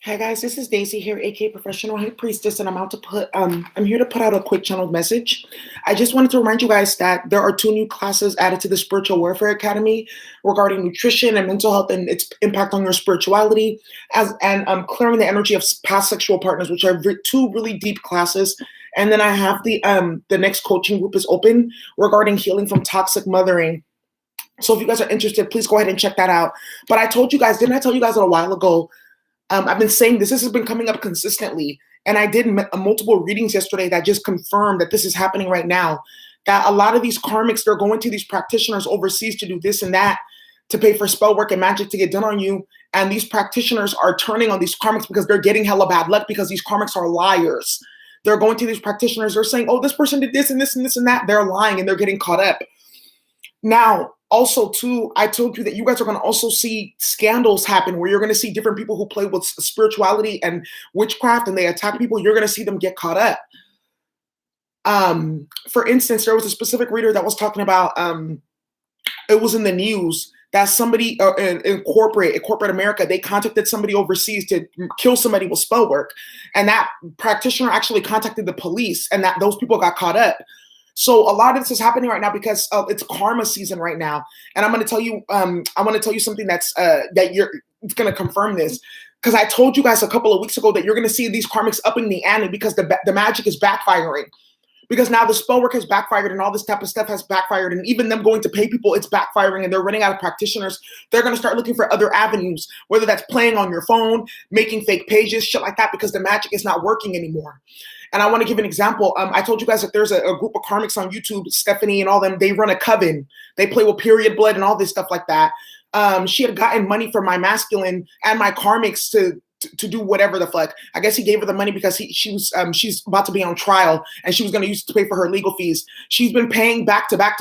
Hi guys, this is Daisy here, aka Professional High Priestess, and I'm here to put out a quick channeled message. I just wanted to remind you guys that there are 2 new classes added to the Spiritual Warfare Academy regarding nutrition and mental health and its impact on your spirituality, and clearing the energy of past sexual partners, which are 2 really deep classes. And then I have the next coaching group is open regarding healing from toxic mothering. So if you guys are interested, please go ahead and check that out. But didn't I tell you guys a while ago? I've been saying this has been coming up consistently. And I did multiple readings yesterday that just confirmed that this is happening right now. That a lot of these karmics, they're going to these practitioners overseas to do this and that, to pay for spell work and magic to get done on you. And these practitioners are turning on these karmics because they're getting hella bad luck because these karmics are liars. They're going to these practitioners, they're saying, oh, this person did this and this and this and that. They're lying and they're getting caught up. Now, also, too, I told you that you guys are going to also see scandals happen where you're going to see different people who play with spirituality and witchcraft and they attack people. You're going to see them get caught up. For instance, there was a specific reader that was talking about, it was in the news that somebody in corporate America, they contacted somebody overseas to kill somebody with spell work. And that practitioner actually contacted the police and that those people got caught up. So a lot of this is happening right now because it's karma season right now. And I'm going to tell you, I want to tell you something it's going to confirm this. Because I told you guys a couple of weeks ago that you're going to see these karmics upping the ante because the magic is backfiring. Because now the spell work has backfired and all this type of stuff has backfired. And even them going to pay people, it's backfiring and they're running out of practitioners. They're going to start looking for other avenues, whether that's playing on your phone, making fake pages, shit like that, because the magic is not working anymore. And I want to give an example. I told you guys that there's a group of karmics on YouTube, Stephanie and all them, they run a coven. They play with period blood and all this stuff like that. She had gotten money from my masculine and my karmics to do whatever the fuck. I guess he gave her the money because she's about to be on trial and she was going to use it to pay for her legal fees. She's been paying back to back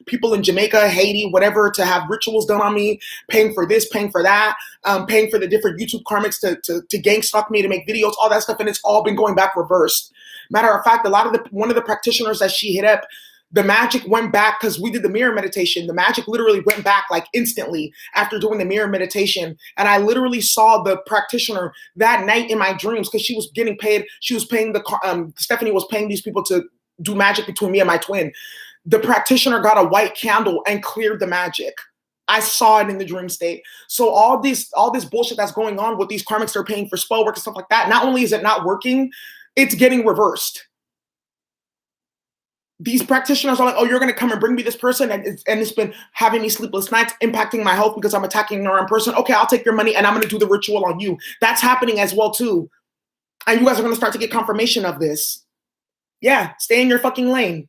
people in Jamaica, Haiti, whatever, to have rituals done on me, paying for this, paying for that, paying for the different YouTube karmics to gang stalk me, to make videos, all that stuff, and it's all been going back reversed. Matter of fact, one of the practitioners that she hit up, the magic went back because we did the mirror meditation. The magic literally went back like instantly after doing the mirror meditation. And I literally saw the practitioner that night in my dreams because she was getting paid. She was paying Stephanie was paying these people to do magic between me and my twin. The practitioner got a white candle and cleared the magic. I saw it in the dream state. So all this bullshit that's going on with these karmics they're paying for spell work and stuff like that, not only is it not working, it's getting reversed. These practitioners are like, oh, you're going to come and bring me this person and it's been having me sleepless nights, impacting my health because I'm attacking the wrong person. Okay, I'll take your money and I'm going to do the ritual on you. That's happening as well too. And you guys are going to start to get confirmation of this. Yeah, stay in your fucking lane.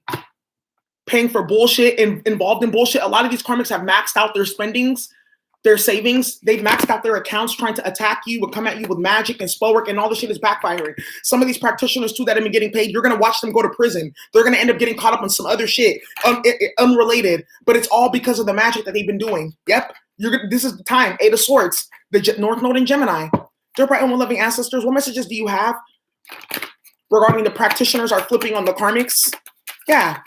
Paying for bullshit and involved in bullshit. A lot of these karmics have maxed out their spendings, their savings. They've maxed out their accounts trying to attack you and come at you with magic and spell work, and all the shit is backfiring. Some of these practitioners too that have been getting paid, you're going to watch them go to prison. They're going to end up getting caught up on some other shit, unrelated, but it's all because of the magic that they've been doing. Yep. This is the time. 8 of Swords, the North Node in Gemini. Dear bright and loving ancestors, what messages do you have regarding the practitioners are flipping on the karmics? Yeah.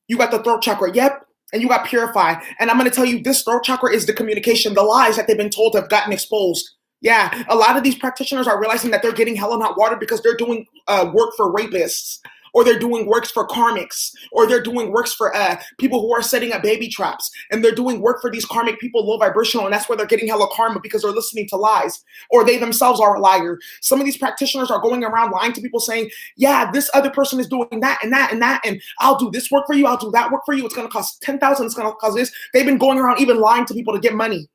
You got the throat chakra. Yep. And you got purify. And I'm going to tell you, this throat chakra is the communication. The lies that they've been told have gotten exposed. Yeah, a lot of these practitioners are realizing that they're getting hell in hot water because they're doing work for rapists, or they're doing works for karmics, or they're doing works for people who are setting up baby traps, and they're doing work for these karmic people, low vibrational, and that's where they're getting hella karma because they're listening to lies, or they themselves are a liar. Some of these practitioners are going around lying to people saying, yeah, this other person is doing that and that and that, and I'll do this work for you, I'll do that work for you, it's going to cost $10,000, it's going to cost this. They've been going around even lying to people to get money.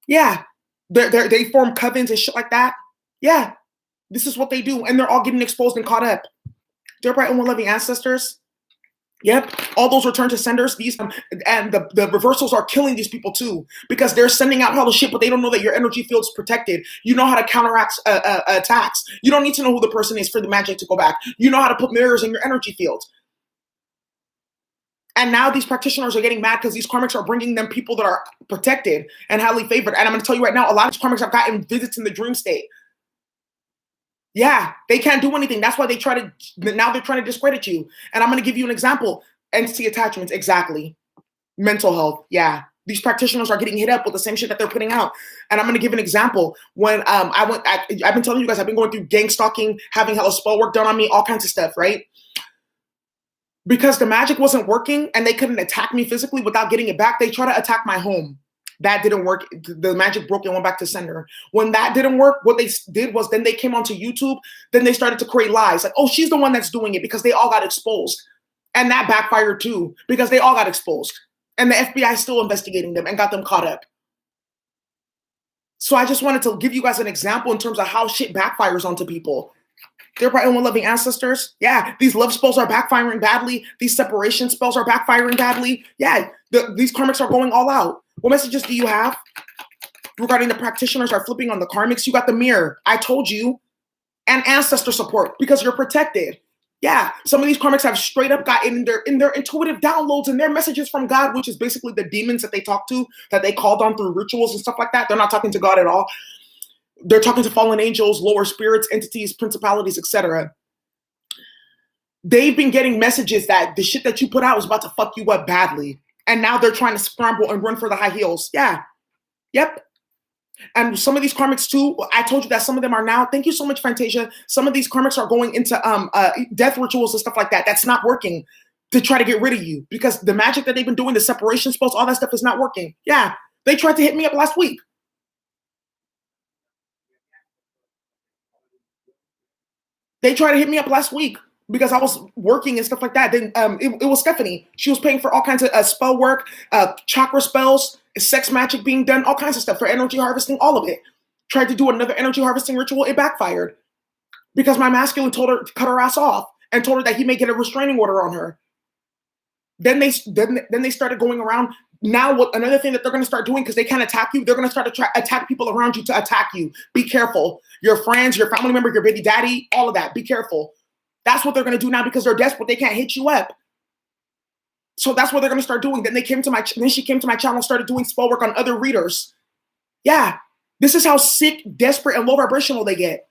Yeah, they form covens and shit like that. Yeah, this is what they do, and they're all getting exposed and caught up. Dear bright and loving ancestors, yep, all those return to senders, and the reversals are killing these people too because they're sending out hella shit, but they don't know that your energy field's protected. You know how to counteract attacks. You don't need to know who the person is for the magic to go back. You know how to put mirrors in your energy field. And now these practitioners are getting mad because these karmics are bringing them people that are protected and highly favored. And I'm going to tell you right now, a lot of these karmics have gotten visits in the dream state. Yeah, they can't do anything. That's why now they're trying to discredit you. And I'm going to give you an example. Entity attachments, exactly. Mental health, yeah. These practitioners are getting hit up with the same shit that they're putting out. And I'm going to give an example. When I've been telling you guys, I've been going through gang stalking, having hella spell work done on me, all kinds of stuff, right? Because the magic wasn't working and they couldn't attack me physically without getting it back, they try to attack my home. That didn't work. The magic broke and went back to sender. When that didn't work, what they did was then they came onto YouTube. Then they started to create lies. Like, oh, she's the one that's doing it, because they all got exposed. And that backfired too, because they all got exposed. And the FBI is still investigating them and got them caught up. So I just wanted to give you guys an example in terms of how shit backfires onto people. They're probably one loving ancestors. Yeah, these love spells are backfiring badly. These separation spells are backfiring badly. Yeah, these karmics are going all out. What messages do you have regarding the practitioners are flipping on the karmics? You got the mirror. I told you. And ancestor support, because you're protected. Yeah, some of these karmics have straight up got in their intuitive downloads and their messages from God, which is basically the demons that they talk to, that they called on through rituals and stuff like that. They're not talking to God at all. They're talking to fallen angels, lower spirits, entities, principalities, etc. They've been getting messages that the shit that you put out is about to fuck you up badly. And now they're trying to scramble and run for the high heels. Yeah. Yep. And some of these karmics too, I told you that some of them are now, thank you so much, Fantasia. Some of these karmics are going into death rituals and stuff like that. That's not working, to try to get rid of you, because the magic that they've been doing, the separation spells, all that stuff is not working. Yeah. They tried to hit me up last week. They tried to hit me up last week because I was working and stuff like that. Then it was Stephanie. She was paying for all kinds of spell work, chakra spells, sex magic being done, all kinds of stuff for energy harvesting, all of it. Tried to do another energy harvesting ritual. It backfired because my masculine told her to cut her ass off and told her that he may get a restraining order on her. Then they started going around. Now, what another thing that they're going to start doing, because they can't attack you, they're going to start to attack people around you to attack you. Be careful. Your friends, your family member, your baby daddy, all of that. Be careful. That's what they're going to do now because they're desperate. They can't hit you up. So that's what they're going to start doing. Then she came to my channel, started doing spell work on other readers. Yeah, this is how sick, desperate, and low vibrational they get.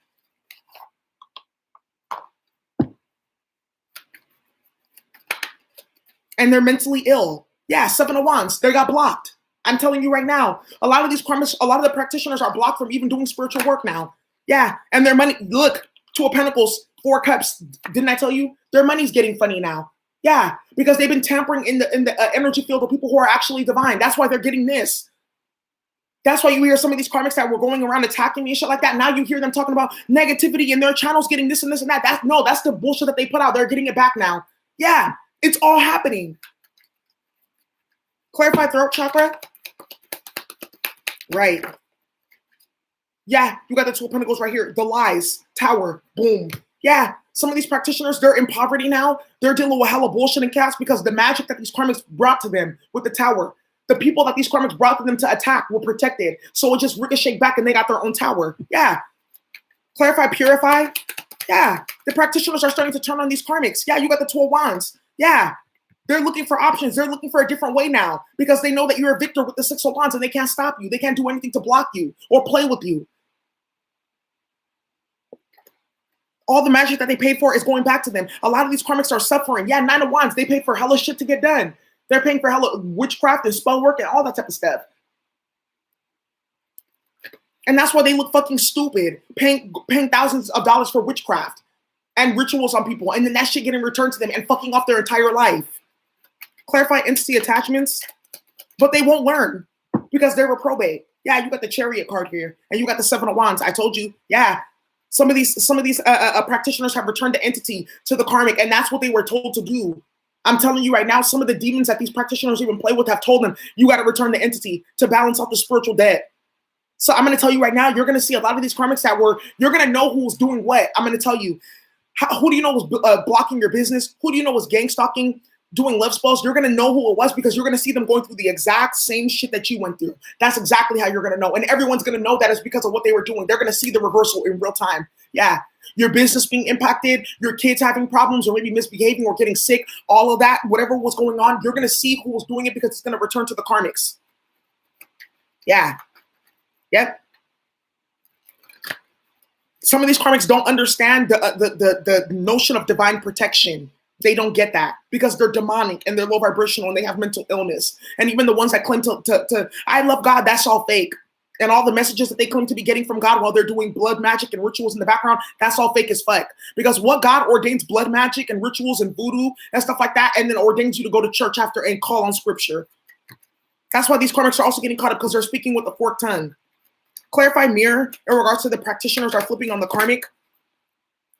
And they're mentally ill. Yeah, 7 of Wands, they got blocked. I'm telling you right now, a lot of these karmics, a lot of the practitioners are blocked from even doing spiritual work now. Yeah, and their money, look, 2 of Pentacles, 4 Cups. Didn't I tell you? Their money's getting funny now. Yeah, because they've been tampering in the energy field of people who are actually divine. That's why they're getting this. That's why you hear some of these karmics that were going around attacking me and shit like that. Now you hear them talking about negativity and their channels getting this and this and that. That's the bullshit that they put out. They're getting it back now. Yeah, it's all happening. Clarify throat chakra. Right. Yeah, you got the 2 of Pentacles right here. The lies. Tower. Boom. Yeah, some of these practitioners, they're in poverty now. They're dealing with hella bullshit and chaos because the magic that these karmics brought to them with the tower, the people that these karmics brought to them to attack were protected. So it just ricocheted back and they got their own tower. Yeah. Clarify, purify. Yeah. The practitioners are starting to turn on these karmics. Yeah, you got the 2 of Wands. Yeah. They're looking for options. They're looking for a different way now because they know that you're a victor with the 6 of Wands and they can't stop you. They can't do anything to block you or play with you. All the magic that they paid for is going back to them. A lot of these karmics are suffering. Yeah, 9 of Wands. They paid for hella shit to get done. They're paying for hella witchcraft and spell work and all that type of stuff. And that's why they look fucking stupid, paying thousands of dollars for witchcraft and rituals on people, and then that shit getting returned to them and fucking off their entire life. Clarify entity attachments, but they won't learn because they're reprobate. Yeah, you got the Chariot card here, and you got the 7 of Wands. I told you. Yeah, some of these practitioners have returned the entity to the karmic, and that's what they were told to do. I'm telling you right now, some of the demons that these practitioners even play with have told them, you got to return the entity to balance out the spiritual debt. So I'm going to tell you right now, you're going to see a lot of these karmics you're going to know who's doing what. I'm going to tell you, who do you know was blocking your business? Who do you know was gang stalking, doing love spells? You're going to know who it was because you're going to see them going through the exact same shit that you went through. That's exactly how you're going to know. And everyone's going to know that it's because of what they were doing. They're going to see the reversal in real time. Yeah. Your business being impacted, your kids having problems or maybe misbehaving or getting sick, all of that, whatever was going on, you're going to see who was doing it because it's going to return to the karmics. Yeah. Yep. Some of these karmics don't understand the notion of divine protection. They don't get that because they're demonic and they're low vibrational and they have mental illness. And even the ones that claim to I love God, that's all fake. And all the messages that they claim to be getting from God while they're doing blood magic and rituals in the background, that's all fake as fuck. Because what God ordains blood magic and rituals and voodoo and stuff like that, and then ordains you to go to church after and call on scripture. That's why these karmics are also getting caught up because they're speaking with a forked tongue. Clarify mirror in regards to the practitioners are flipping on the karmic.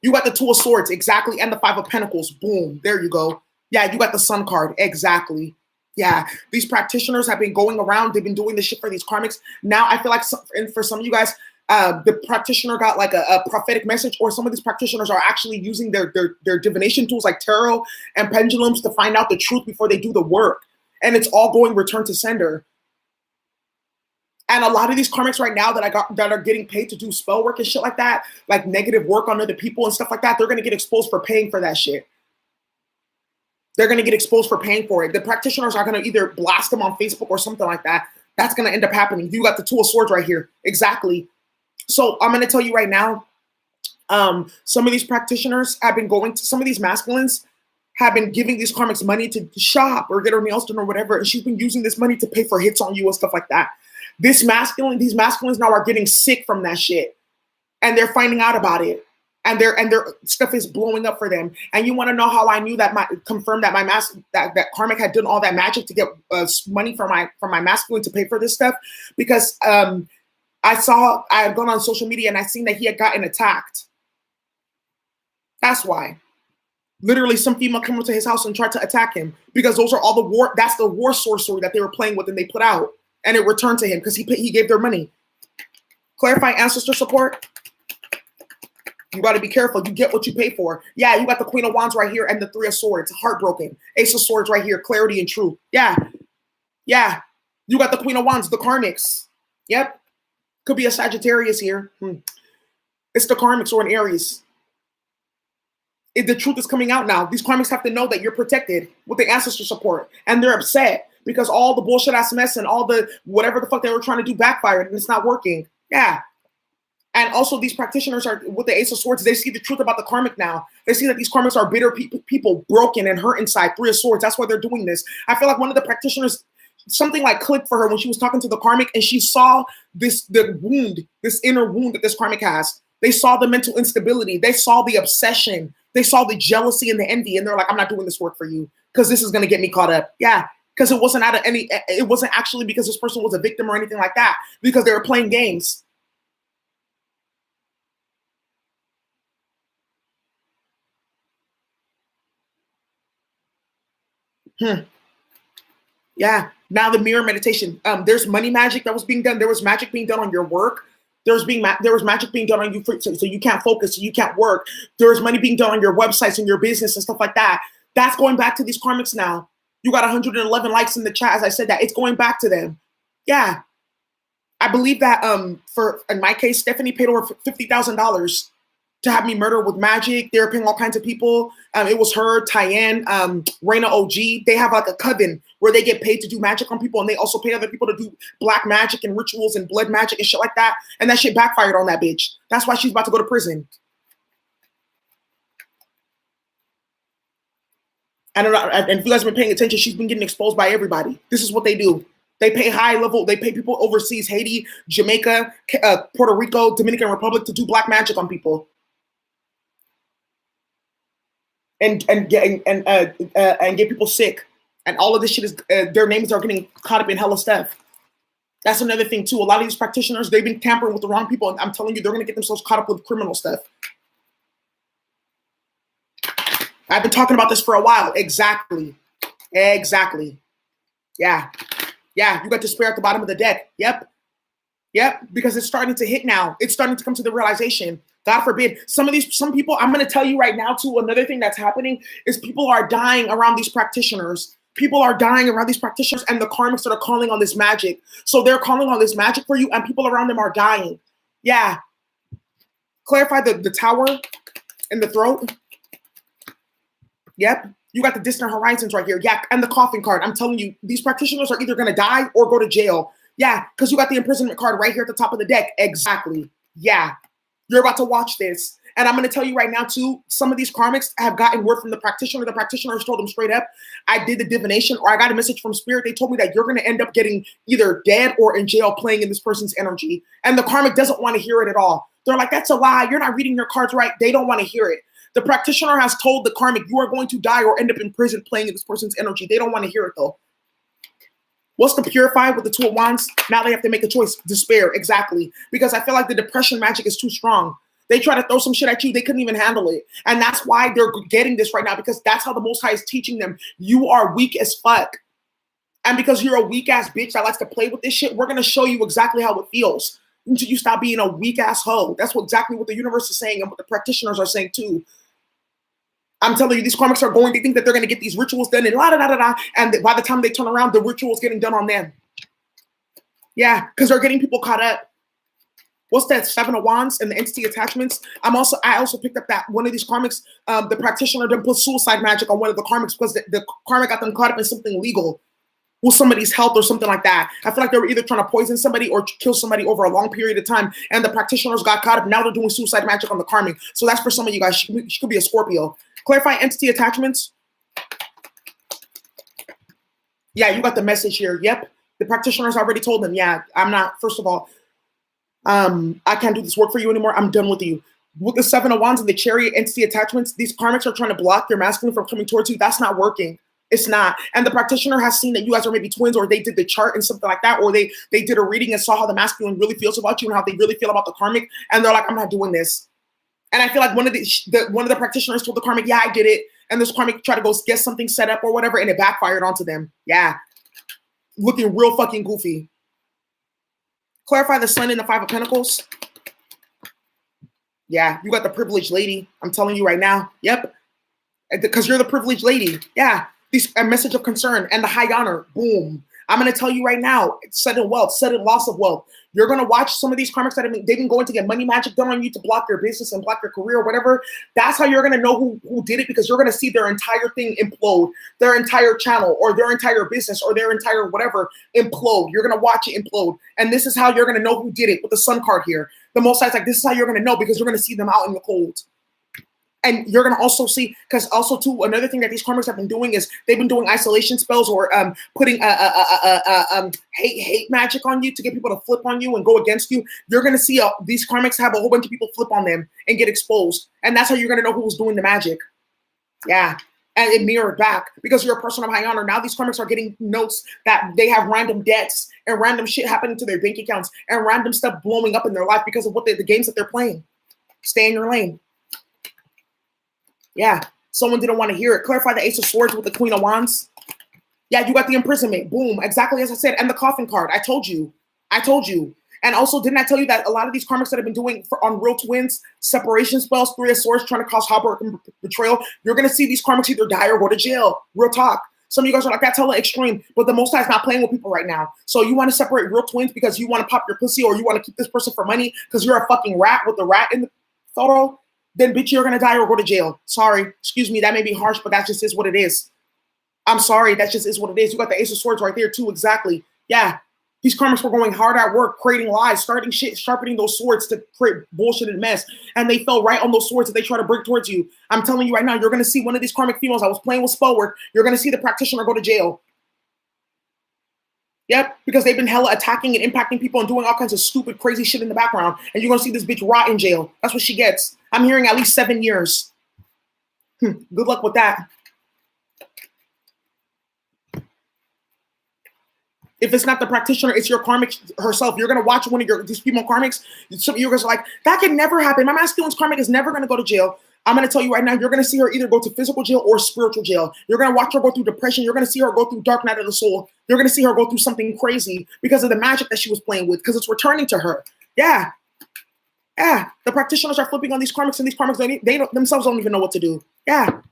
You got the Two of Swords, exactly, and the Five of Pentacles. Boom, there you go. Yeah, you got the Sun card, exactly. Yeah, these practitioners have been going around. They've been doing this shit for these karmics. Now I feel like for some of you guys, the practitioner got like a prophetic message, or some of these practitioners are actually using their divination tools like tarot and pendulums to find out the truth before they do the work. And it's all going return to sender. And a lot of these karmics right now that are getting paid to do spell work and shit like that, like negative work on other people and stuff like that, they're going to get exposed for paying for that shit. They're going to get exposed for paying for it. The practitioners are going to either blast them on Facebook or something like that. That's going to end up happening. You got the Two of Swords right here. Exactly. So I'm going to tell you right now, some of these practitioners have been going to, some of these masculines have been giving these karmics money to shop or get her nails done or whatever. And she's been using this money to pay for hits on you and stuff like that. These masculines now are getting sick from that shit, and they're finding out about it, and their stuff is blowing up for them. And you want to know how I knew that confirmed that that karmic had done all that magic to get money from my masculine to pay for this stuff, because I had gone on social media and I seen that he had gotten attacked. That's why. Literally, some female came to his house and tried to attack him because those are all the war. That's the war sorcery that they were playing with and they put out. And it returned to him because he gave their money. Clarify ancestor support. You got to be careful. You get what you pay for. Yeah, you got the Queen of Wands right here and the Three of Swords. Heartbroken. Ace of Swords right here. Clarity and truth. Yeah. Yeah. You got the Queen of Wands, the karmics. Yep. Could be a Sagittarius here. It's the karmics or an Aries. The truth is coming out now. These karmics have to know that you're protected with the ancestor support. And they're upset because all the bullshit ass mess and all the whatever the fuck they were trying to do backfired and it's not working. Yeah. And also these practitioners are with the Ace of Swords. They see the truth about the karmic now. They see that these karmics are bitter people broken and hurt inside. Three of Swords. That's why they're doing this. I feel like one of the practitioners, something like clicked for her when she was talking to the karmic and she saw this inner wound that this karmic has. They saw the mental instability. They saw the obsession. They saw the jealousy and the envy. And they're like, I'm not doing this work for you because this is going to get me caught up. Yeah. Because it wasn't it wasn't actually because this person was a victim or anything like that, because they were playing games. Yeah. Now the mirror meditation. There's money magic that was being done. There was magic being done on your work. There was magic being done on you so you can't focus, so you can't work. There was money being done on your websites and your business and stuff like that. That's going back to these karmics now. You got 111 likes in the chat as I said that. It's going back to them. Yeah. I believe that in my case, Stephanie paid over $50,000 to have me murdered with magic. They were paying all kinds of people. It was her, Tyann, Raina OG. They have like a coven where they get paid to do magic on people, and they also pay other people to do black magic and rituals and blood magic and shit like that. And that shit backfired on that bitch. That's why she's about to go to prison. And if you guys have been paying attention, she's been getting exposed by everybody. This is what they do. They pay high level. They pay people overseas, Haiti, Jamaica, Puerto Rico, Dominican Republic, to do black magic on people. And get people sick. And all of this shit is their names are getting caught up in hella stuff. That's another thing too. A lot of these practitioners, they've been tampering with the wrong people, and I'm telling you, they're gonna get themselves caught up with criminal stuff. I've been talking about this for a while. Exactly. Yeah. You got despair at the bottom of the deck. Yep. Because it's starting to hit now. It's starting to come to the realization. God forbid. Some people, I'm going to tell you right now too, another thing that's happening is people are dying around these practitioners. People are dying around these practitioners and the karmics that are calling on this magic. So they're calling on this magic for you and people around them are dying. Yeah. Clarify the tower in the throat. Yep. You got the distant horizons right here. Yeah. And the coffin card. I'm telling you, these practitioners are either going to die or go to jail. Yeah. Because you got the imprisonment card right here at the top of the deck. Exactly. Yeah. You're about to watch this. And I'm going to tell you right now, too, some of these karmics have gotten word from the practitioner. The practitioner has told them straight up, I did the divination, or I got a message from spirit. They told me that you're going to end up getting either dead or in jail playing in this person's energy. And the karmic doesn't want to hear it at all. They're like, that's a lie. You're not reading your cards right. They don't want to hear it. The practitioner has told the karmic, you are going to die or end up in prison playing in this person's energy. They don't want to hear it, though. What's the purify with the Two of Wands? Now they have to make a choice. Despair, exactly. Because I feel like the depression magic is too strong. They try to throw some shit at you. They couldn't even handle it. And that's why they're getting this right now, because that's how the Most High is teaching them. You are weak as fuck. And because you're a weak-ass bitch that likes to play with this shit, we're going to show you exactly how it feels until you stop being a weak-ass hoe. That's exactly what the universe is saying and what the practitioners are saying, too. I'm telling you, these karmics are going, they think that they're going to get these rituals done and la-da-da-da-da, and by the time they turn around, the ritual's getting done on them. Yeah, because they're getting people caught up. What's that? Seven of Wands and the entity attachments. I also picked up that one of these karmics, the practitioner done put suicide magic on one of the karmics because the karmic got them caught up in something legal with somebody's health or something like that. I feel like they were either trying to poison somebody or kill somebody over a long period of time, and the practitioners got caught up. Now they're doing suicide magic on the karmic. So that's for some of you guys. She could be a Scorpio. Clarify entity attachments. Yeah, you got the message here. Yep. The practitioners already told them, yeah, I'm not, first of all, I can't do this work for you anymore. I'm done with you. With the Seven of Wands and the Chariot entity attachments, these karmics are trying to block your masculine from coming towards you. That's not working. It's not. And the practitioner has seen that you guys are maybe twins, or they did the chart and something like that, or they did a reading and saw how the masculine really feels about you and how they really feel about the karmic. And they're like, I'm not doing this. And I feel like one of the practitioners told the karmic, yeah, I did it. And this karmic tried to go get something set up or whatever, and it backfired onto them. Yeah. Looking real fucking goofy. Clarify the Sun and the Five of Pentacles. Yeah, you got the privileged lady. I'm telling you right now. Yep. Because you're the privileged lady. Yeah. A message of concern and the high honor. Boom. I'm going to tell you right now, sudden wealth, sudden loss of wealth. You're going to watch some of these karmics that they've been going to get money magic done on you to block your business and block your career or whatever. That's how you're going to know who did it, because you're going to see their entire thing implode, their entire channel or their entire business or their entire whatever implode. You're going to watch it implode. And this is how you're going to know who did it with the Sun card here. The Most High's like, this is how you're going to know, because you're going to see them out in the cold. And you're going to also see, because also too, another thing that these karmics have been doing is they've been doing isolation spells or putting hate magic on you to get people to flip on you and go against you. You're going to see these karmics have a whole bunch of people flip on them and get exposed. And that's how you're going to know who was doing the magic. Yeah. And it mirrored back because you're a person of high honor. Now these karmics are getting notes that they have random debts and random shit happening to their bank accounts and random stuff blowing up in their life because of what the games that they're playing. Stay in your lane. Yeah, someone didn't want to hear it. Clarify the Ace of Swords with the Queen of Wands. Yeah, you got the imprisonment. Boom, exactly as I said. And the coffin card. I told you. And also, didn't I tell you that a lot of these karmics that have been doing on real twins, separation spells, Three of Swords, trying to cause heartbreak and betrayal, you're going to see these karmics either die or go to jail. Real talk. Some of you guys are like, that's hella extreme, but the Most High is not playing with people right now. So you want to separate real twins because you want to pop your pussy, or you want to keep this person for money because you're a fucking rat with the rat in the photo? Then bitch, you're gonna die or go to jail. Sorry, excuse me, that may be harsh, but that just is what it is. I'm sorry, that just is what it is. You got the Ace of Swords right there too, exactly. Yeah, these karmics were going hard at work, creating lies, starting shit, sharpening those swords to create bullshit and mess, and they fell right on those swords that they try to break towards you. I'm telling you right now, you're gonna see one of these karmic females. I was playing with spell work. You're gonna see the practitioner go to jail. Yep, because they've been hella attacking and impacting people and doing all kinds of stupid, crazy shit in the background. And you're going to see this bitch rot in jail. That's what she gets. I'm hearing at least 7 years. Good luck with that. If it's not the practitioner, it's your karmic herself. You're going to watch one of these female karmics. Some of you guys are like, that can never happen. My masculine's karmic is never going to go to jail. I'm going to tell you right now, you're going to see her either go to physical jail or spiritual jail. You're going to watch her go through depression. You're going to see her go through dark night of the soul. You're going to see her go through something crazy because of the magic that she was playing with, because it's returning to her. Yeah. Yeah. The practitioners are flipping on these karmics, and these karmics, they themselves don't even know what to do. Yeah.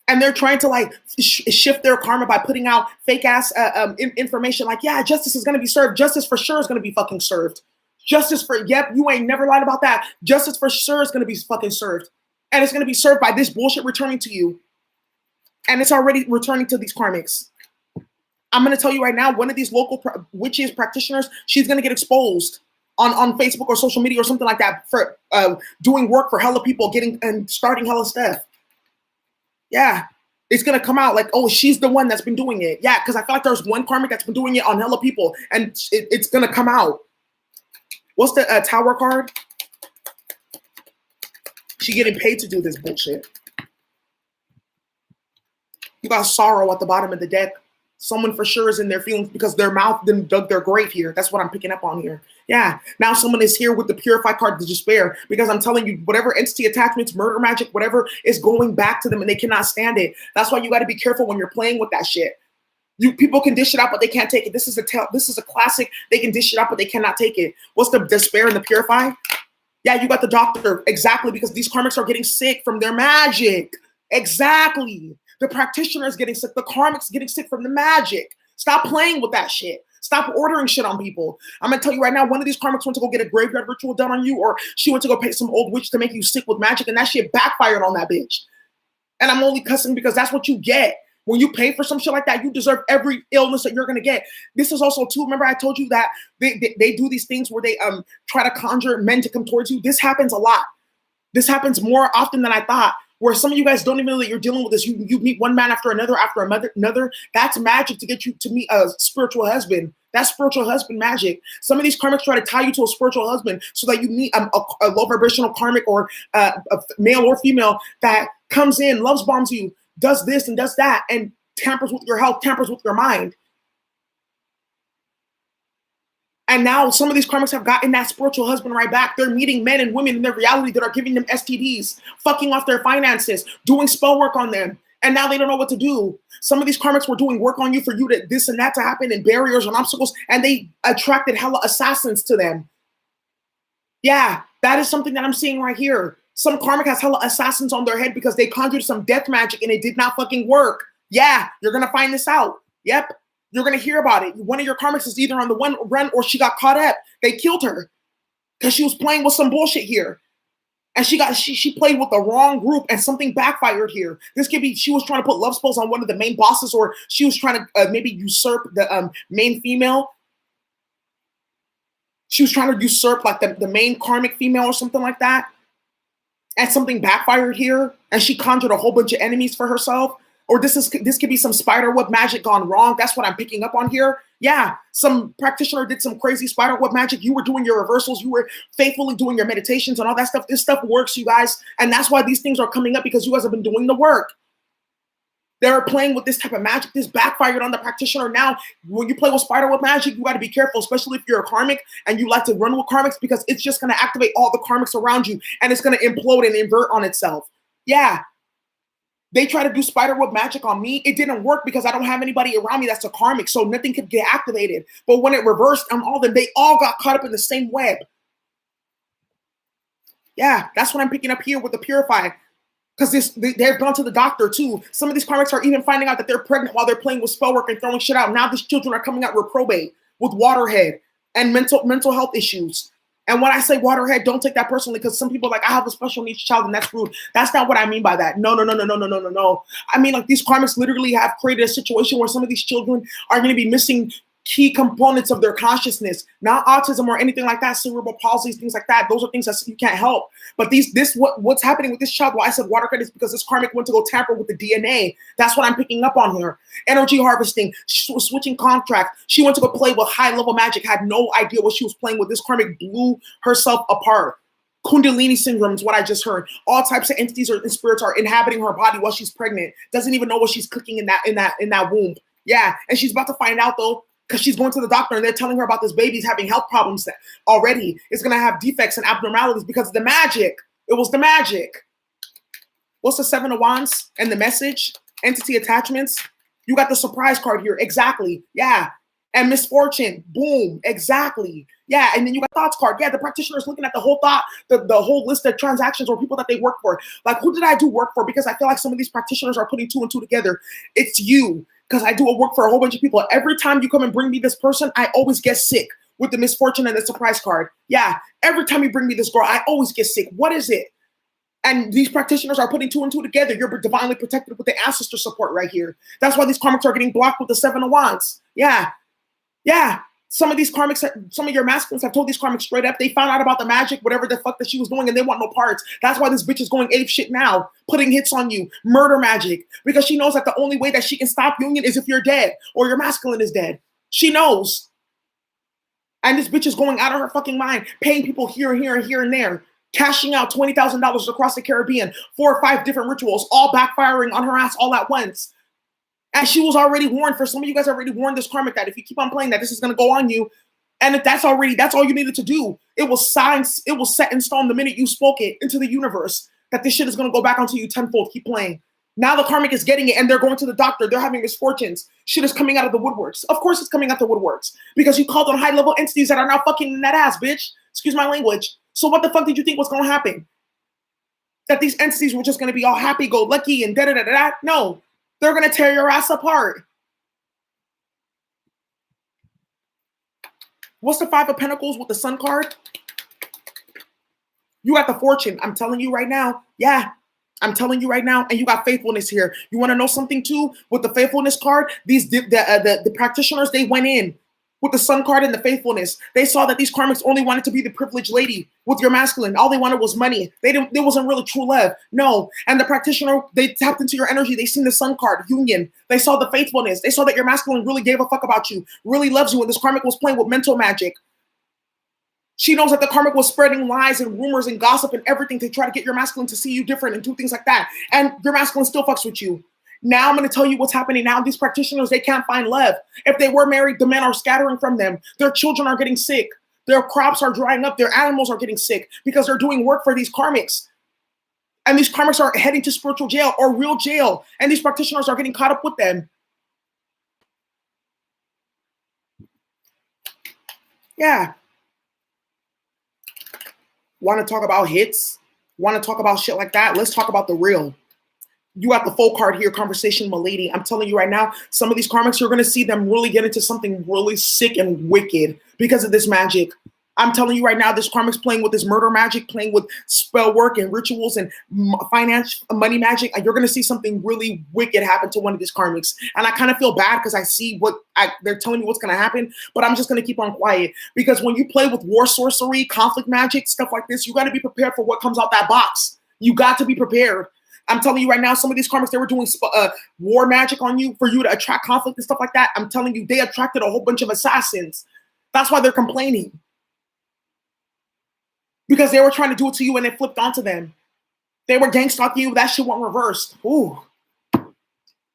And they're trying to like shift their karma by putting out fake ass information like, yeah, justice is going to be served. Justice for sure is going to be fucking served. Justice for, yep, you ain't never lied about that. Justice for sure is going to be fucking served. And it's going to be served by this bullshit returning to you. And it's already returning to these karmics. I'm going to tell you right now, one of these local witches, practitioners, she's going to get exposed. on Facebook or social media or something like that for doing work for hella people, getting and starting hella stuff. Yeah. It's going to come out like, oh, she's the one that's been doing it. Yeah, because I feel like there's one karmic that's been doing it on hella people, and it's going to come out. What's the Tower card? She getting paid to do this bullshit. You got sorrow at the bottom of the deck. Someone for sure is in their feelings because their mouth then dug their grave here. That's what I'm picking up on here. Yeah. Now someone is here with the Purify card, the despair, because I'm telling you, whatever entity attachments, murder magic, whatever is going back to them and they cannot stand it. That's why you got to be careful when you're playing with that shit. People can dish it out, but they can't take it. This is a classic. They can dish it out, but they cannot take it. What's the despair and the Purify? Yeah, you got the doctor. Exactly, because these karmics are getting sick from their magic. Exactly. The practitioner is getting sick. The karmics getting sick from the magic. Stop playing with that shit. Stop ordering shit on people. I'm going to tell you right now, one of these karmics went to go get a graveyard ritual done on you, or she went to go pay some old witch to make you sick with magic, and that shit backfired on that bitch. And I'm only cussing because that's what you get. When you pay for some shit like that, you deserve every illness that you're going to get. This is also, too, remember I told you that they do these things where they try to conjure men to come towards you. This happens a lot. This happens more often than I thought. Where some of you guys don't even know that you're dealing with this. You meet one man after another. That's magic to get you to meet a spiritual husband. That's spiritual husband magic. Some of these karmics try to tie you to a spiritual husband so that you meet a low vibrational karmic or a male or female that comes in, loves bombs you, does this and does that, and tampers with your health, tampers with your mind. And now some of these karmics have gotten that spiritual husband right back. They're meeting men and women in their reality that are giving them STDs, fucking off their finances, doing spell work on them. And now they don't know what to do. Some of these karmics were doing work on you for you to this and that to happen, and barriers and obstacles, and they attracted hella assassins to them. Yeah, that is something that I'm seeing right here. Some karmic has hella assassins on their head because they conjured some death magic and it did not fucking work. Yeah, you're going to find this out. Yep. You're going to hear about it. One of your karmics is either on the one run or she got caught up. They killed her because she was playing with some bullshit here. And she played with the wrong group and something backfired here. This could be she was trying to put love spells on one of the main bosses, or she was trying to maybe usurp the main female. She was trying to usurp like the main karmic female or something like that. And something backfired here. And she conjured a whole bunch of enemies for herself. Or this could be some spider web magic gone wrong. That's what I'm picking up on here. Yeah, some practitioner did some crazy spider web magic. You were doing your reversals. You were faithfully doing your meditations and all that stuff. This stuff works, you guys. And that's why these things are coming up, because you guys have been doing the work. They're playing with this type of magic. This backfired on the practitioner. Now, when you play with spider web magic, you got to be careful, especially if you're a karmic and you like to run with karmics, because it's just going to activate all the karmics around you and it's going to implode and invert on itself. Yeah. They try to do spider web magic on me. It didn't work because I don't have anybody around me that's a karmic, so nothing could get activated. But when it reversed on all of them, they all got caught up in the same web. Yeah, that's what I'm picking up here with the Purify. Because they've gone to the doctor too. Some of these karmics are even finding out that they're pregnant while they're playing with spell work and throwing shit out. Now these children are coming out reprobate with waterhead and mental health issues. And when I say waterhead, don't take that personally, because some people are like, I have a special needs child and that's rude. That's not what I mean by that. No. I mean, like, these karmics literally have created a situation where some of these children are going to be missing key components of their consciousness, not autism or anything like that, cerebral palsy, things like that. Those are things that you can't help. But what's happening with this child, why I said waterhead, is because this karmic went to go tamper with the DNA. That's what I'm picking up on here. Energy harvesting, switching contracts. She went to go play with high level magic, had no idea what she was playing with. This karmic blew herself apart. Kundalini syndrome is what I just heard. All types of entities and spirits are inhabiting her body while she's pregnant. Doesn't even know what she's cooking in that womb. Yeah, and she's about to find out though, because she's going to the doctor and they're telling her about this baby's having health problems that already. It's going to have defects and abnormalities because of the magic. It was the magic. What's the Seven of Wands and the message? Entity attachments. You got the surprise card here. Exactly. Yeah. And misfortune. Boom. Exactly. Yeah. And then you got thoughts card. Yeah. The practitioner is looking at the whole thought, the whole list of transactions or people that they work for. Like, who did I do work for? Because I feel like some of these practitioners are putting two and two together. It's you. Because I do a work for a whole bunch of people. Every time you come and bring me this person, I always get sick with the misfortune and the surprise card. Yeah, every time you bring me this girl, I always get sick. What is it? And these practitioners are putting two and two together. You're divinely protected with the ancestor support right here. That's why these karmics are getting blocked with the Seven of Wands. Yeah. Some of these karmics, some of your masculines have told these karmics straight up, they found out about the magic, whatever the fuck that she was doing, and they want no parts. That's why this bitch is going ape shit now, putting hits on you, murder magic, because she knows that the only way that she can stop union is if you're dead or your masculine is dead. She knows. And this bitch is going out of her fucking mind, paying people here and here and here and there, cashing out $20,000 across the Caribbean, 4 or 5 different rituals, all backfiring on her ass all at once. And she was already warned, for some of you guys already warned this karmic that if you keep on playing that, this is going to go on you. And if that's all you needed to do. It was set in stone the minute you spoke it into the universe that this shit is going to go back onto you tenfold. Keep playing. Now the karmic is getting it and they're going to the doctor. They're having misfortunes. Shit is coming out of the woodworks. Of course it's coming out the woodworks because you called on high level entities that are now fucking in that ass, bitch. Excuse my language. So what the fuck did you think was going to happen? That these entities were just going to be all happy-go-lucky and da-da-da-da-da? No. They're going to tear your ass apart. What's the 5 of Pentacles with the Sun card? You got the Fortune. I'm telling you right now. Yeah, I'm telling you right now. And you got faithfulness here. You want to know something too? With the faithfulness card, the practitioners, they went in with the Sun card and the faithfulness. They saw that these karmics only wanted to be the privileged lady with your masculine. All they wanted was money. There wasn't really true love. No. And the practitioner, they tapped into your energy. They seen the Sun card, union. They saw the faithfulness. They saw that your masculine really gave a fuck about you, really loves you. And this karmic was playing with mental magic. She knows that the karmic was spreading lies and rumors and gossip and everything to try to get your masculine to see you different and do things like that. And your masculine still fucks with you. Now I'm going to tell you what's happening now. These practitioners, they can't find love. If they were married, the men are scattering from them. Their children are getting sick. Their crops are drying up. Their animals are getting sick because they're doing work for these karmics. And these karmics are heading to spiritual jail or real jail. And these practitioners are getting caught up with them. Yeah. Want to talk about hits? Want to talk about shit like that? Let's talk about the real. You got the full card here, conversation, my lady. I'm telling you right now, some of these karmics, you're going to see them really get into something really sick and wicked because of this magic. I'm telling you right now, this karmic's playing with this murder magic, playing with spell work and rituals and finance, money magic. And you're going to see something really wicked happen to one of these karmics. And I kind of feel bad because I see they're telling me what's going to happen, but I'm just going to keep on quiet because when you play with war, sorcery, conflict magic, stuff like this, you got to be prepared for what comes out that box. You got to be prepared. I'm telling you right now, some of these karmics, they were doing war magic on you for you to attract conflict and stuff like that. I'm telling you, they attracted a whole bunch of assassins. That's why they're complaining. Because they were trying to do it to you and it flipped onto them. They were gang stalking you. That shit went reversed. Ooh.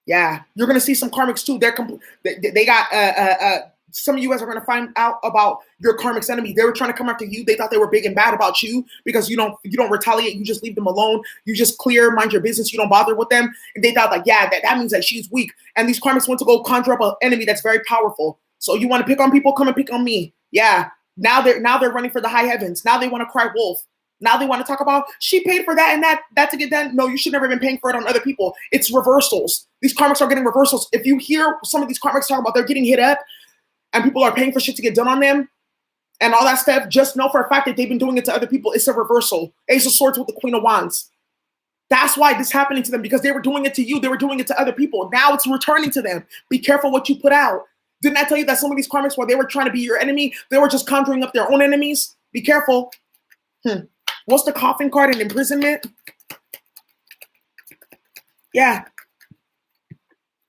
Yeah. You're going to see some karmics too. They got some of you guys are going to find out about your karmic's enemy. They were trying to come after you. They thought they were big and bad about you because you don't retaliate. You just leave them alone. You just clear, mind your business. You don't bother with them. And they thought like, yeah, that means that she's weak. And these karmics went to go conjure up an enemy that's very powerful. So you want to pick on people? Come and pick on me. Yeah. Now they're running for the high heavens. Now they want to cry wolf. Now they want to talk about she paid for that and that to get done. No, you should never have been paying for it on other people. It's reversals. These karmics are getting reversals. If you hear some of these karmics talk about they're getting hit up and people are paying for shit to get done on them and all that stuff, just know for a fact that they've been doing it to other people. It's a reversal. Ace of Swords with the Queen of Wands. That's why this is happening to them because they were doing it to you. They were doing it to other people. Now it's returning to them. Be careful what you put out. Didn't I tell you that some of these karmics, while they were trying to be your enemy, they were just conjuring up their own enemies? Be careful. What's the coffin card and imprisonment? Yeah.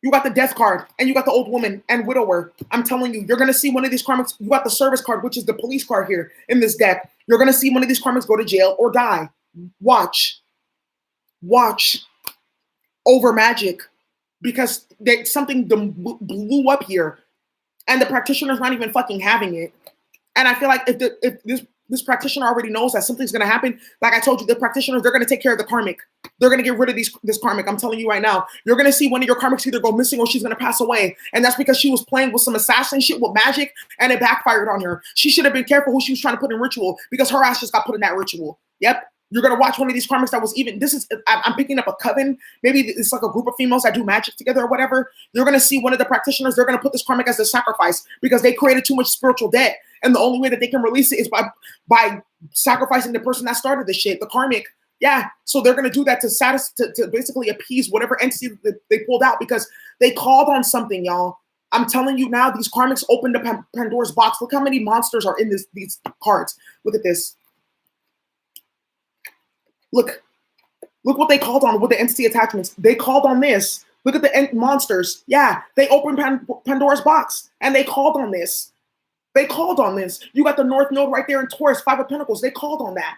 You got the death card, and you got the old woman and widower. I'm telling you, you're going to see one of these karmics. You got the service card, which is the police card here in this deck. You're going to see one of these karmics go to jail or die. Watch. Watch. Over magic. Because something blew up here. And the practitioner's not even fucking having it. And I feel like if this practitioner already knows that something's going to happen, like I told you, the practitioners, they're going to take care of the karmic. They're going to get rid of this karmic. I'm telling you right now. You're going to see one of your karmics either go missing or she's going to pass away. And that's because she was playing with some assassin shit with magic and it backfired on her. She should have been careful who she was trying to put in ritual because her ass just got put in that ritual. Yep. You're going to watch one of these karmics that was even, I'm picking up a coven. Maybe it's like a group of females that do magic together or whatever. You're going to see one of the practitioners, they're going to put this karmic as a sacrifice because they created too much spiritual debt. And the only way that they can release it is by sacrificing the person that started the shit, the karmic. Yeah. So they're going to do that to basically appease whatever entity that they pulled out because they called on something, y'all. I'm telling you now, these karmics opened up Pandora's box. Look how many monsters are in these cards. Look at this. Look what they called on with the entity attachments. They called on this. Look at the monsters. Yeah, they opened Pandora's box and they called on this. They called on this. You got the North Node right there in Taurus, 5 of Pentacles. They called on that.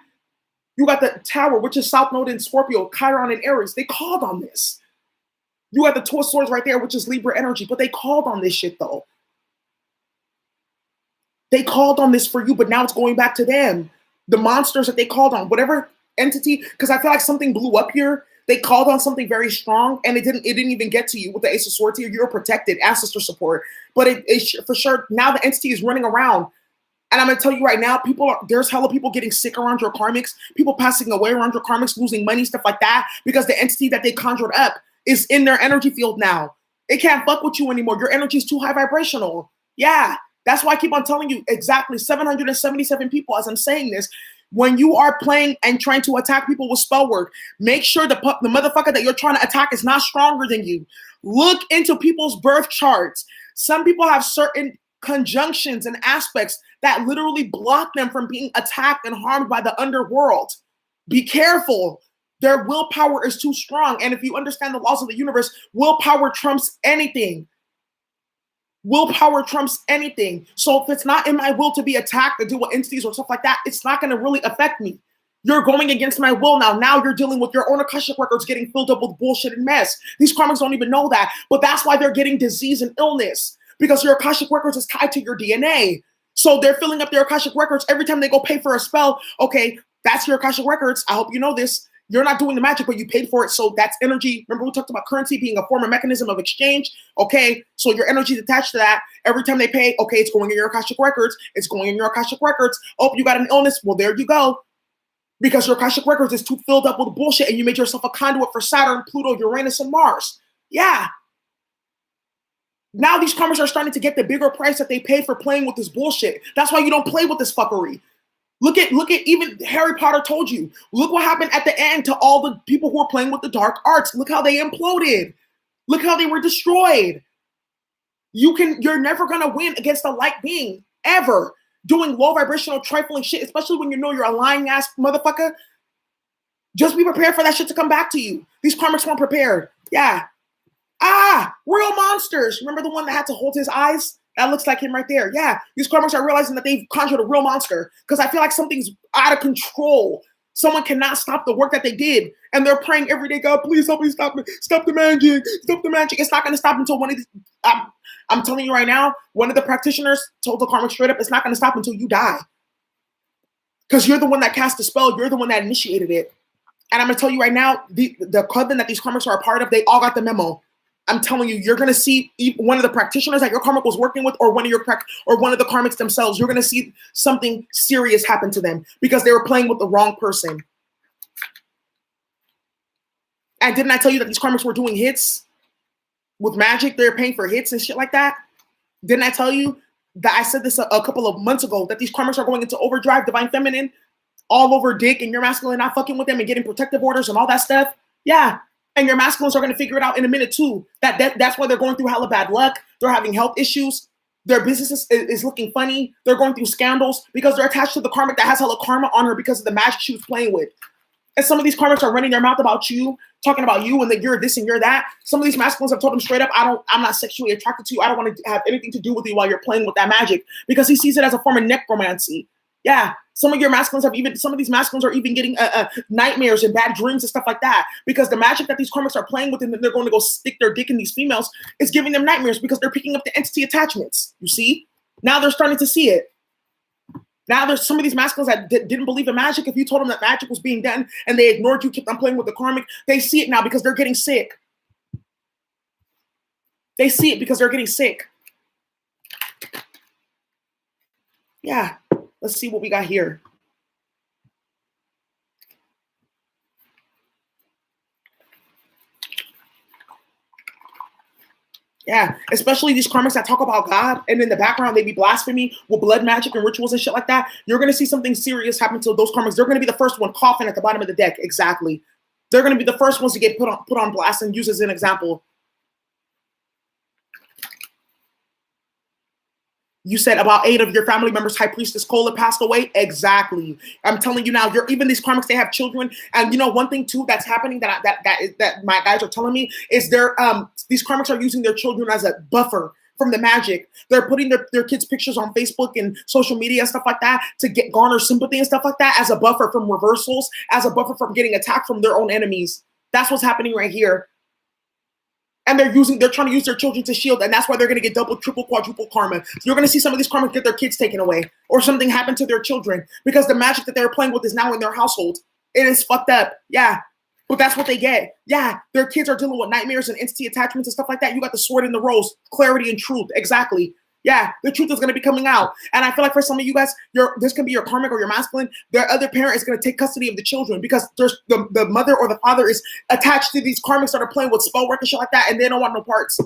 You got the Tower, which is South Node in Scorpio, Chiron and Aries. They called on this. You got the Two of Swords right there, which is Libra energy. But they called on this shit, though. They called on this for you, but now it's going back to them. The monsters that they called on, whatever entity, because I feel like something blew up here. They called on something very strong, and it didn't even get to you with the Ace of Swords here. You're protected, ancestor support. But it for sure, now the entity is running around. And I'm going to tell you right now, there's hella people getting sick around your karmics, people passing away around your karmics, losing money, stuff like that, because the entity that they conjured up is in their energy field now. It can't fuck with you anymore. Your energy is too high vibrational. Yeah, that's why I keep on telling you exactly 777 people as I'm saying this. When you are playing and trying to attack people with spell work, make sure the motherfucker that you're trying to attack is not stronger than you. Look into people's birth charts. Some people have certain conjunctions and aspects that literally block them from being attacked and harmed by the underworld. Be careful. Their willpower is too strong. And if you understand the laws of the universe, willpower trumps anything. Willpower trumps anything. So if it's not in my will to be attacked or deal with entities or stuff like that, it's not going to really affect me. You're going against my will now. Now you're dealing with your own Akashic records getting filled up with bullshit and mess. These karmics don't even know that. But that's why they're getting disease and illness. Because your Akashic records is tied to your DNA. So they're filling up their Akashic records every time they go pay for a spell. Okay, that's your Akashic records. I hope you know this. You're not doing the magic, but you paid for it. So that's energy. Remember, we talked about currency being a form of mechanism of exchange. Okay, so your energy is attached to that. Every time they pay, okay, it's going in your Akashic records. It's going in your Akashic records. Oh, you got an illness. Well, there you go. Because your Akashic records is too filled up with bullshit and you made yourself a conduit for Saturn, Pluto, Uranus, and Mars. Yeah. Now these karmics are starting to get the bigger price that they paid for playing with this bullshit. That's why you don't play with this fuckery. Look at even Harry Potter told you. Look what happened at the end to all the people who were playing with the dark arts. Look how they imploded. Look how they were destroyed. You're never gonna win against a light being ever doing low vibrational trifling shit, especially when you know you're a lying ass motherfucker. Just be prepared for that shit to come back to you. These karmics weren't prepared. Yeah. Royal monsters. Remember the one that had to hold his eyes? That looks like him right there. Yeah, these karmics are realizing that they've conjured a real monster because I feel like something's out of control. Someone cannot stop the work that they did. And they're praying every day, God, please help me stop it. Stop the magic. Stop the magic. It's not going to stop until one of these. I'm telling you right now, one of the practitioners told the karmic straight up, it's not going to stop until you die. Because you're the one that cast the spell. You're the one that initiated it. And I'm going to tell you right now, the coven that these karmics are a part of, they all got the memo. I'm telling you, you're gonna see one of the practitioners that your karmic was working with, or one of the karmics themselves. You're gonna see something serious happen to them because they were playing with the wrong person. And didn't I tell you that these karmics were doing hits with magic? They're paying for hits and shit like that. Didn't I tell you that I said this a couple of months ago that these karmics are going into overdrive, divine feminine, all over dick, and your masculine not fucking with them and getting protective orders and all that stuff? Yeah. And your masculines are going to figure it out in a minute too. That's why they're going through hella bad luck. They're having health issues. Their business is looking funny. They're going through scandals because they're attached to the karmic that has hella karma on her because of the magic she was playing with. And some of these karmics are running their mouth about you, talking about you and that you're this and you're that. Some of these masculines have told them straight up, I'm not sexually attracted to you. I don't want to have anything to do with you while you're playing with that magic because he sees it as a form of necromancy. Yeah, some of these masculines are even getting nightmares and bad dreams and stuff like that because the magic that these karmics are playing with and then they're going to go stick their dick in these females is giving them nightmares because they're picking up the entity attachments. You see? Now they're starting to see it. Now there's some of these masculines that didn't believe in magic. If you told them that magic was being done and they ignored you, kept on playing with the karmic, they see it now because they're getting sick. They see it because they're getting sick. Yeah. Let's see what we got here. Yeah, especially these karmics that talk about God and in the background they be blasphemy with blood magic and rituals and shit like that. You're going to see something serious happen to those karmics. They're going to be the first one coughing at the bottom of the deck. Exactly. They're going to be the first ones to get put on blast and used as an example. You said about 8 of your family members, High Priestess Cola, passed away. Exactly. I'm telling you now. Even these karmics, they have children, and you know one thing too that's happening that my guys are telling me is these karmics are using their children as a buffer from the magic. They're putting their kids' pictures on Facebook and social media and stuff like that to garner sympathy and stuff like that as a buffer from reversals, as a buffer from getting attacked from their own enemies. That's what's happening right here. And they're trying to use their children to shield, and that's why they're going to get double, triple, quadruple karma. So you're going to see some of these karmas get their kids taken away, or something happen to their children because the magic that they're playing with is now in their household. It is fucked up, yeah. But that's what they get. Yeah, their kids are dealing with nightmares and entity attachments and stuff like that. You got the sword and the rose, clarity and truth, exactly. Yeah, the truth is going to be coming out. And I feel like for some of you guys, this can be your karmic or your masculine. Their other parent is going to take custody of the children because there's the mother or the father is attached to these karmics that are playing with spell work and shit like that, and they don't want no parts.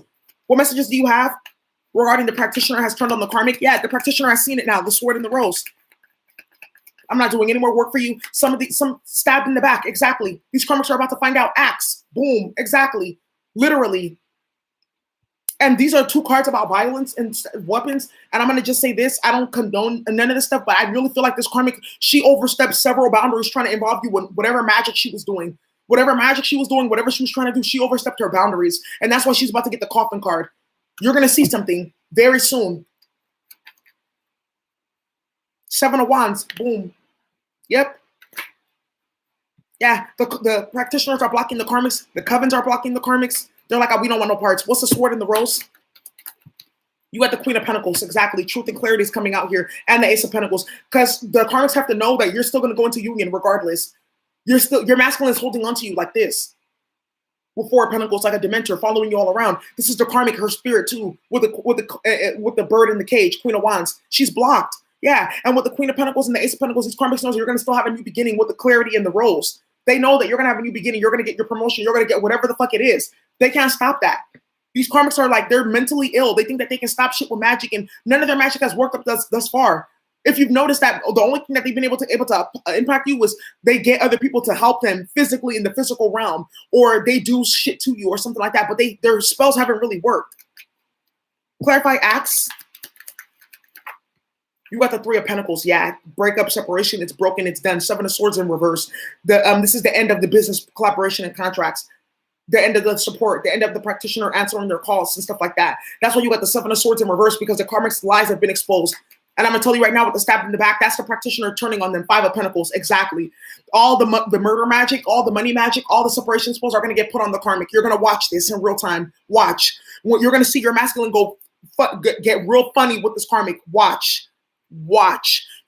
What messages do you have regarding the practitioner has turned on the karmic? Yeah, the practitioner has seen it now, the sword and the rose. I'm not doing any more work for you. Some stabbed in the back, exactly. These karmics are about to find out. Axe, boom, exactly, literally. And these are 2 cards about violence and weapons. And I'm going to just say this. I don't condone none of this stuff, but I really feel like this karmic, she overstepped several boundaries trying to involve you with whatever magic she was doing. Whatever magic she was doing, whatever she was trying to do, she overstepped her boundaries. And that's why she's about to get the coffin card. You're going to see something very soon. 7 of Wands, boom. Yep. Yeah, the practitioners are blocking the karmics. The covens are blocking the karmics. They're like, oh, we don't want no parts. What's the sword and the rose? You got the Queen of Pentacles, exactly. Truth and clarity is coming out here, and the Ace of Pentacles. Because the karmics have to know that you're still going to go into union regardless. Your masculine is holding on to you like this. With 4 of Pentacles, like a Dementor, following you all around. This is the karmic, her spirit too, with the bird in the cage, Queen of Wands. She's blocked. Yeah, and with the Queen of Pentacles and the Ace of Pentacles, these karmics knows you're going to still have a new beginning with the clarity and the rose. They know that you're going to have a new beginning. You're going to get your promotion. You're going to get whatever the fuck it is. They can't stop that. These karmics are like, they're mentally ill. They think that they can stop shit with magic, and none of their magic has worked up thus far. If you've noticed that the only thing that they've been able to impact you was they get other people to help them physically in the physical realm, or they do shit to you or something like that, but their spells haven't really worked. Clarify acts. You got the 3 of Pentacles. Yeah, breakup, separation. It's broken. It's done. 7 of Swords in reverse. This is the end of the business collaboration and contracts. The end of the support. The end of the practitioner answering their calls and stuff like that. That's why you got the 7 of Swords in reverse, because the karmic's lies have been exposed. And I'm gonna tell you right now, with the stab in the back, that's the practitioner turning on them. 5 of Pentacles, exactly. All the murder magic, all the money magic, all the separation spells are gonna get put on the karmic. You're gonna watch this in real time. Watch. You're gonna see your masculine go get real funny with this karmic. Watch.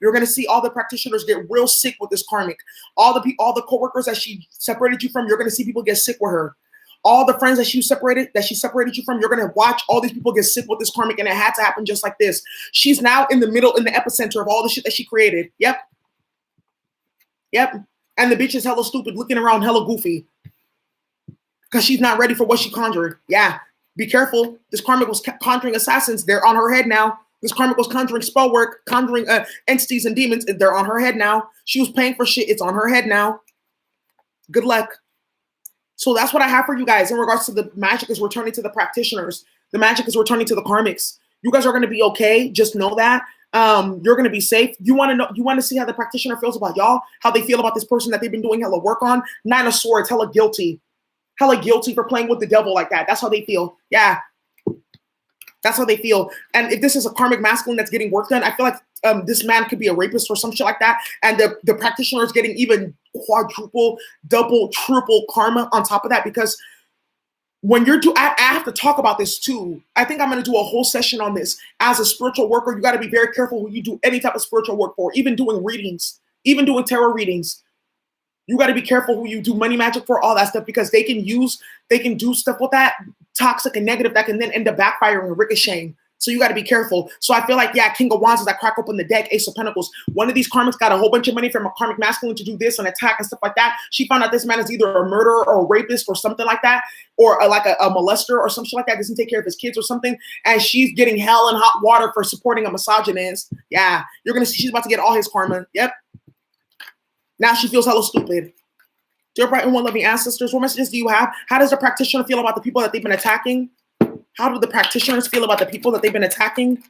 You're gonna see all the practitioners get real sick with this karmic. All the coworkers that she separated you from, you're gonna see people get sick with her. All the friends that she separated you from, you're gonna watch all these people get sick with this karmic, and it had to happen just like this. She's now in the middle, in the epicenter of all the shit that she created. Yep. And the bitch is hella stupid, looking around hella goofy, because she's not ready for what she conjured. Yeah, be careful. This karmic was conjuring assassins. They're on her head now. This karmic was conjuring spell work, conjuring entities and demons. They're on her head now. She was paying for shit. It's on her head now. Good luck. So that's what I have for you guys in regards to the magic is returning to the practitioners. The magic is returning to the karmics. You guys are going to be okay. Just know that. You're going to be safe. You want to see how the practitioner feels about y'all, how they feel about this person that they've been doing hella work on. 9 of Swords, hella guilty for playing with the devil like that. That's how they feel. Yeah. That's how they feel. And if this is a karmic masculine that's getting work done, I feel like this man could be a rapist or some shit like that. And the practitioner is getting even quadruple, double, triple karma on top of that. Because when you're I have to talk about this too. I think I'm going to do a whole session on this. As a spiritual worker, you got to be very careful who you do any type of spiritual work for, even doing readings, even doing tarot readings. You got to be careful who you do money magic for, all that stuff, because they can do stuff with that toxic and negative that can then end up backfiring and ricocheting. So you got to be careful. So I feel like, yeah, King of Wands is that crack open the deck, Ace of Pentacles. One of these karmics got a whole bunch of money from a karmic masculine to do this and attack and stuff like that. She found out this man is either a murderer or a rapist or something like that, or like a molester or something like that, doesn't take care of his kids or something. And she's getting hell and hot water for supporting a misogynist. Yeah, you're going to see she's about to get all his karma. Yep. Now she feels hella stupid. Dear bright and one-loving ancestors, what messages do you have? How does the practitioner feel about the people that they've been attacking? How do the practitioners feel about the people that they've been attacking?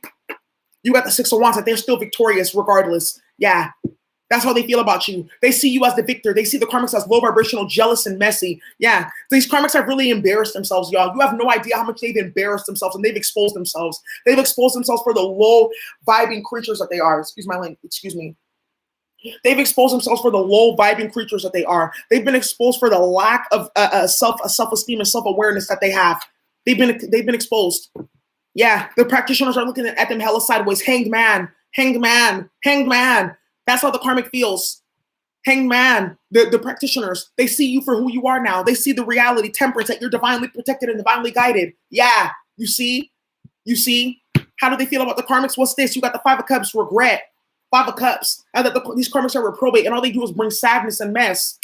You got the Six of Wands, that they're still victorious regardless. Yeah. That's how they feel about you. They see you as the victor. They see the Karmics as low vibrational, jealous, and messy. Yeah, these Karmics have really embarrassed themselves, y'all. You have no idea how much they've embarrassed themselves and they've exposed themselves. They've exposed themselves for the low vibing creatures that they are. Excuse my language. Excuse me. They've exposed themselves for the low vibing creatures that they are. They've been exposed for the lack of self-esteem and self-awareness that they have. They've been exposed. Yeah, the practitioners are looking at them hella sideways. Hanged man, hanged man, hanged man. That's how the karmic feels. Hanged man, the practitioners, they see you for who you are now. They see the reality, temperance, that you're divinely protected and divinely guided. Yeah, you see? You see? How do they feel about the karmics? What's this? You got the Five of Cups, regret. Five of Cups. And that these karmics are reprobate, and all they do is bring sadness and mess.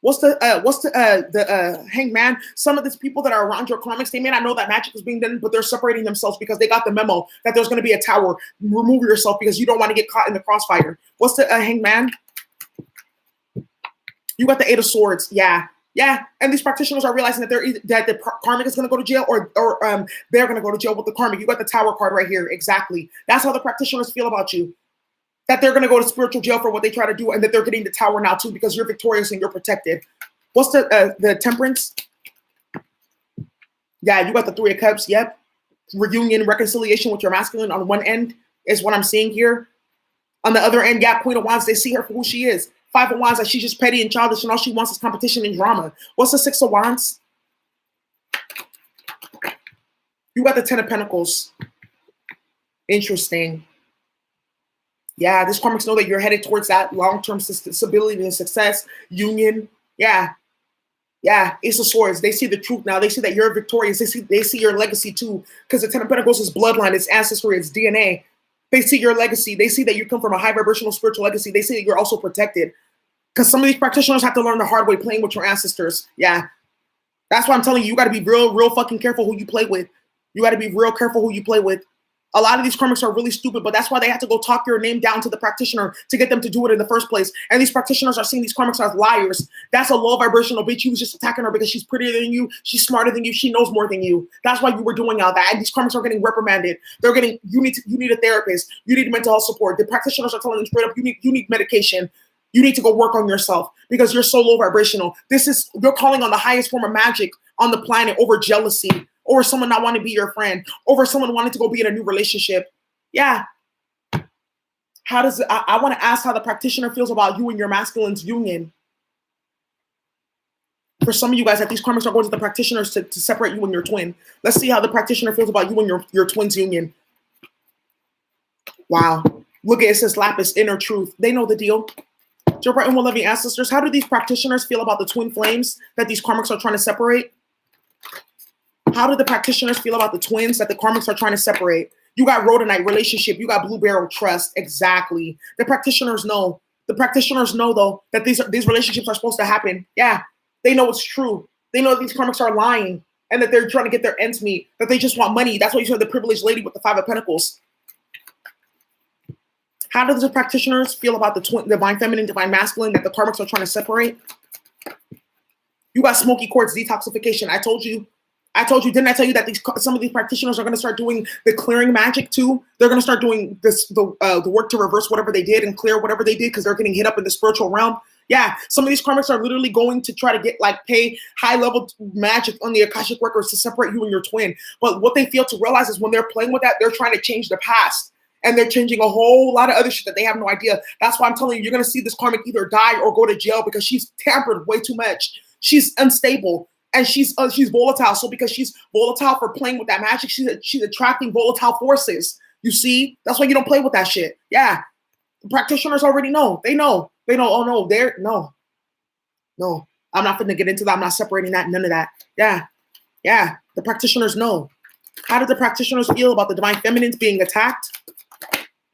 What's the hanged man? Some of these people that are around your karmics, they may not know that magic is being done, but they're separating themselves because they got the memo that there's going to be a tower. Remove yourself because you don't want to get caught in the crossfire. What's the hanged man? You got the Eight of Swords. Yeah, yeah. And these practitioners are realizing that that the karmic is going to go to jail, or they're going to go to jail with the karmic. You got the Tower card right here. Exactly. That's how the practitioners feel about you. That they're going to go to spiritual jail for what they try to do, and that they're getting the Tower now too because you're victorious and you're protected. What's the Temperance? Yeah, you got the Three of Cups. Yep. Reunion, reconciliation with your masculine on one end is what I'm seeing here. On the other end, yeah, Queen of Wands, they see her for who she is. Five of Wands, that she's just petty and childish and all she wants is competition and drama. What's the Six of Wands? You got the Ten of Pentacles. Interesting. Yeah, these karmics know that you're headed towards that long-term stability and success, union. Yeah. Yeah, Ace of Swords. They see the truth now. They see that you're victorious. They see your legacy too. Because the Ten of Pentacles is bloodline, it's ancestry, it's DNA. They see your legacy. They see that you come from a high vibrational spiritual legacy. They see that you're also protected. Because some of these practitioners have to learn the hard way playing with your ancestors. Yeah. That's why I'm telling you, you got to be real fucking careful who you play with. You got to be real careful who you play with. A lot of these karmics are really stupid, but that's why they have to go talk your name down to the practitioner to get them to do it in the first place. And these practitioners are seeing these karmics as liars. That's a low vibrational bitch. You was just attacking her because she's prettier than you, she's smarter than you, she knows more than you. That's why you were doing all that. And these karmics are getting reprimanded. They're getting, you need a therapist. You need mental health support. The practitioners are telling them straight up, you need medication. You need to go work on yourself because you're so low vibrational. You're calling on the highest form of magic on the planet over jealousy, over someone not wanting to be your friend, over someone wanting to go be in a new relationship. Yeah. How does I want to ask how the practitioner feels about you and your masculine's union. For some of you guys, that these karmics are going to the practitioners to separate you and your twin. Let's see how the practitioner feels about you and your twin's union. Wow. Look at it, says Lapis, inner truth. They know the deal. Dear bright and well-loving ancestors, how do these practitioners feel about the twin flames that these karmics are trying to separate? How do the practitioners feel about the twins that the karmics are trying to separate? You got rhodonite, relationship. You got blue barrel, trust. Exactly. The practitioners know. The practitioners know, though, that these relationships are supposed to happen. Yeah, they know it's true. They know that these karmics are lying and that they're trying to get their ends meet, that they just want money. That's why you said the privileged lady with the Five of Pentacles. How do the practitioners feel about the divine feminine, divine masculine that the karmics are trying to separate? You got smoky quartz, detoxification. I told you, didn't I tell you that some of these practitioners are going to start doing the clearing magic too? They're going to start doing the work to reverse whatever they did and clear whatever they did because they're getting hit up in the spiritual realm. Yeah, some of these karmics are literally going to try to pay high level magic on the Akashic records to separate you and your twin. But what they fail to realize is when they're playing with that, they're trying to change the past. And they're changing a whole lot of other shit that they have no idea. That's why I'm telling you, you're going to see this karmic either die or go to jail because she's tampered way too much. She's unstable and she's volatile. So because she's volatile for playing with that magic, she's attracting volatile forces. You see? That's why you don't play with that shit. Yeah. The practitioners already know. They know. Oh, no. No. I'm not going to get into that. I'm not separating that. None of that. Yeah. Yeah. The practitioners know. How did the practitioners feel about the divine feminines being attacked?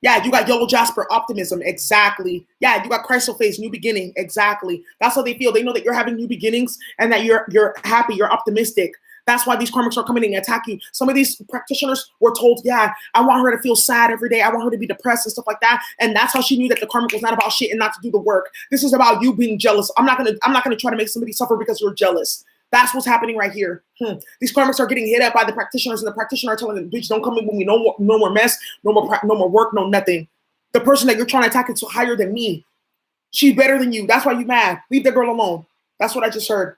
Yeah, you got yellow jasper, optimism. Exactly. Yeah, you got chrysoprase, new beginning. Exactly. That's how they feel. They know that you're having new beginnings and that you're happy, you're optimistic. That's why these karmics are coming in and attack you. Some of these practitioners were told, yeah, I want her to feel sad every day. I want her to be depressed and stuff like that. And that's how she knew that the karmic was not about shit and not to do the work. This is about you being jealous. I'm not gonna try to make somebody suffer because you're jealous. That's what's happening right here. These karmics are getting hit up by the practitioners, and the practitioners are telling them, bitch, don't come in with me. No more mess, no more work, no nothing. The person that you're trying to attack is higher than me. She's better than you. That's why you mad. Leave the girl alone. That's what I just heard.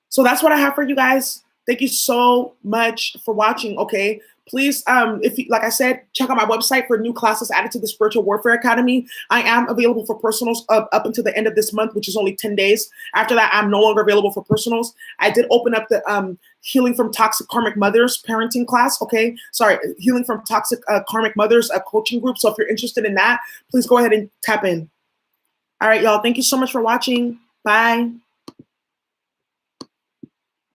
So that's what I have for you guys. Thank you so much for watching. Okay, please, if you, like I said, check out my website for new classes added to the Spiritual Warfare Academy. I am available for personals up until the end of this month, which is only 10 days. After that, I'm no longer available for personals. I did open up the Healing from Toxic Karmic Mothers parenting class. Okay, sorry, Healing from Toxic Karmic Mothers coaching group. So if you're interested in that, please go ahead and tap in. All right, y'all. Thank you so much for watching. Bye.